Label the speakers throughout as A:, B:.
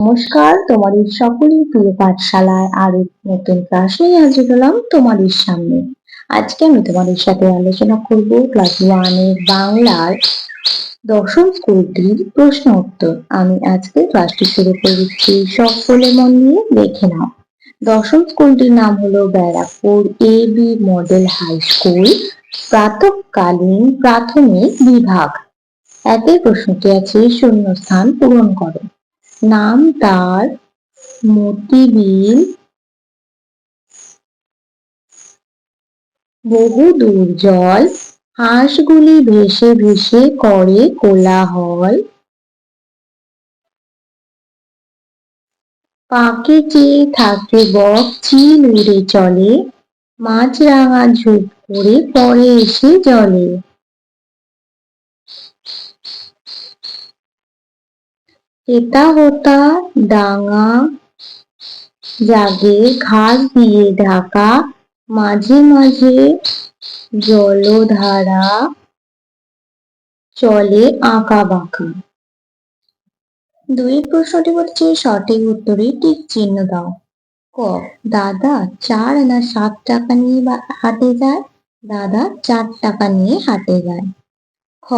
A: নমস্কার, তোমাদের সকলের প্রিয় পাঠশালায় আরো নতুন ক্লাস নিয়ে হাজির হলাম তোমাদের সামনে। আজকে আমি তোমাদের সাথে আলোচনা করব ক্লাস 1 এর বাংলার দশম স্কুলটির প্রশ্ন উত্তর। আমি আজকে ক্লাসটি শুরু করে দিচ্ছি, সকলে মন দিয়ে দেখে নাও। দশম স্কুলটির নাম হলো Barrackpore AB model high school, প্রাতঃকালীন প্রাথমিক বিভাগ। একের প্রশ্নটি আছে শূন্যস্থান পূরণ করো। নাম তার মতিবিল, বহু দূর জল, হাঁসগুলি ভেসে ভেসে করে কোলাহল, পাকে চেয়ে থাকে বক, চিল উড়ে চলে, মাছরাঙা ঝুপ করে পরে এসে জলে। হেতা হোতা ডাঙা জাগে ঘাস দিয়ে ঢাকা, মাঝে মাঝে জলধারা চলে আঁকা বাঁকা। দুই প্রশ্নটি বলছে সঠিক উত্তরে টিক চিহ্ন দাও। ক, দাদা 4 না 7 টাকা নিয়ে হাটে যায়? দাদা 4 টাকা নিয়ে হাটে যায়। খ,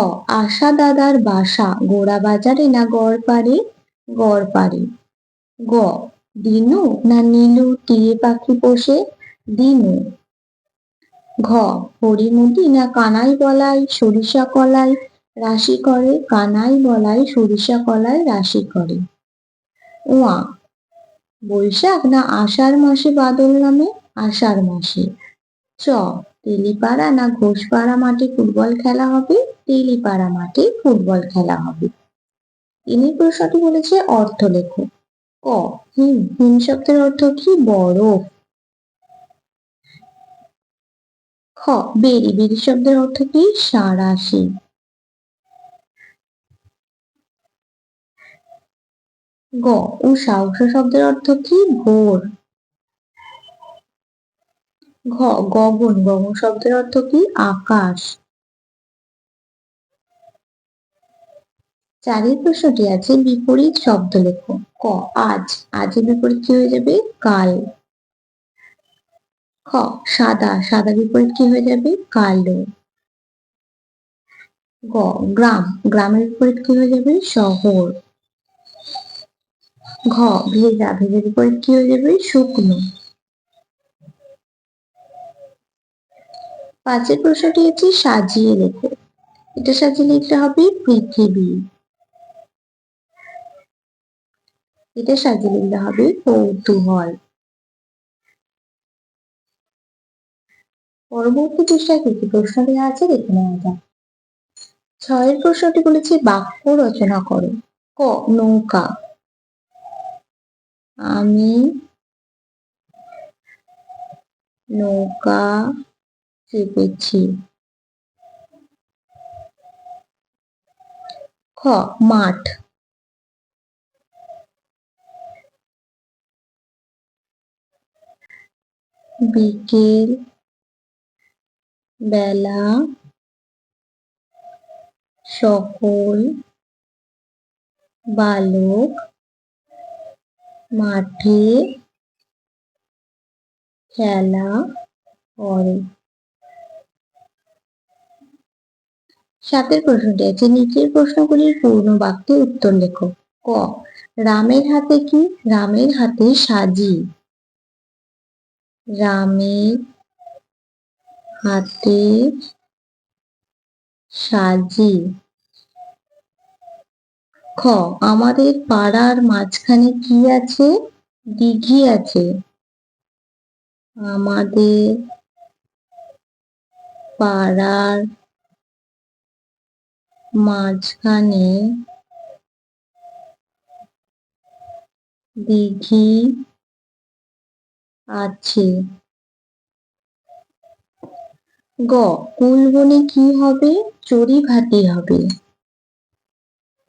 A: আশা দাদার বাসা গোড়া বাজারে না গড় পারে? গড় পারে। গ, দিনু না নীলু টিয়ে পাখি পোষে? দিনু। ঘ, হরিমুদি না কানাই বলাই সরিষা কলাই রাশি করে? কানাই বলাই সরিষা কলাই রাশি করে। উয়া, বৈশাখ না আষাঢ় মাসে বাদল নামে? আষাঢ় মাসে। চ, তেলিপাড়া না ঘোষপাড়া মাঠে ফুটবল খেলা হবে? তেলিপাড়া মাঠে ফুটবল খেলা হবে। তিনি প্রশ্নটি বলেছে অর্থ লেখো। ক, হিম, হিম শব্দের অর্থ কি? বরফ। খ, বেরি, বেরি শব্দের অর্থ কি? সাঁড়াশি। গ, উষা, উষা শব্দের অর্থ কি? ভোর। ঘ, গগন, গগন শব্দের অর্থ কি? আকাশ। চারের প্রশ্নটি আছে বিপরীত শব্দ লেখো। ক, আজ, আজের বিপরীত কি হয়ে যাবে? কাল। খ, সাদা, সাদা বিপরীত কি হয়ে যাবে? কালো। গ, গ্রাম, গ্রামের বিপরীত কি হয়ে যাবে? শহর। ঘ, ভেজা, ভেজার বিপরীত কি হয়ে যাবে? শুকনো। পাঁচের প্রশ্নটি হচ্ছে সাজিয়ে লেখো। এটা সাজিয়ে লিখতে হবে পৃথিবী। এটা সাজিয়ে লিখতে হবে কৌতূহল। পরবর্তী পৃষ্ঠায় কি কি প্রশ্ন দেওয়া আছে দেখে নেওয়া যাক। ছয়ের প্রশ্নটি বলেছে বাক্য রচনা করো। ক, নৌকা, আমি নৌকা চেপেছি। খ, মাঠ, বিকেল বেলা সকল বালক মাঠে খেলা করে। সাতের প্রশ্নটি আছে নিচের প্রশ্নগুলির পূর্ণ বাক্যে উত্তর লেখো। ক, রামের হাতে কি? রামের হাতে সাজি। রামের হাতে সাজি। খ, আমাদের পাড়ার মাঝখানে কি আছে? দিঘি আছে। আমাদের পাড়ার মাঝখানে দিঘি আছে। গ, কুল বনে কি হবে? চড়ি ভাতি হবে।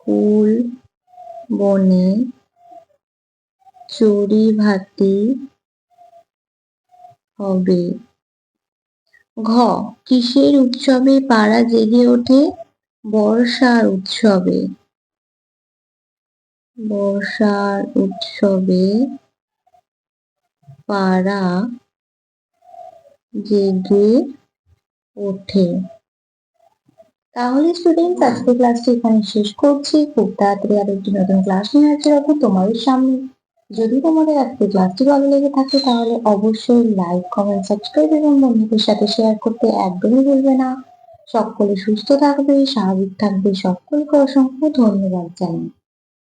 A: কুল বনে চড়ি ভাতি হবে। ঘ, কিসের উৎসবে পাড়া জেগে ওঠে? বর্ষার উৎসবে। বর্ষার উৎসবে পাড়া জেগে ওঠে। তাহলে স্টুডেন্টস, আজকে ক্লাসটি এখানে শেষ করছি। খুব তাড়াতাড়ি আরো একটি নতুন ক্লাস নিয়ে হাজির হবো তোমাদের সামনে। যদি তোমাদের আজকে ক্লাসটি ভালো লেগে থাকে তাহলে অবশ্যই লাইক, কমেন্ট, সাবস্ক্রাইব এবং বন্ধুদের সাথে শেয়ার করতে একদমই ভুলবে না। সকলে সুস্থ থাকবে, স্বাভাবিক থাকবে। সকলকে অসংখ্য ধন্যবাদ জানাই।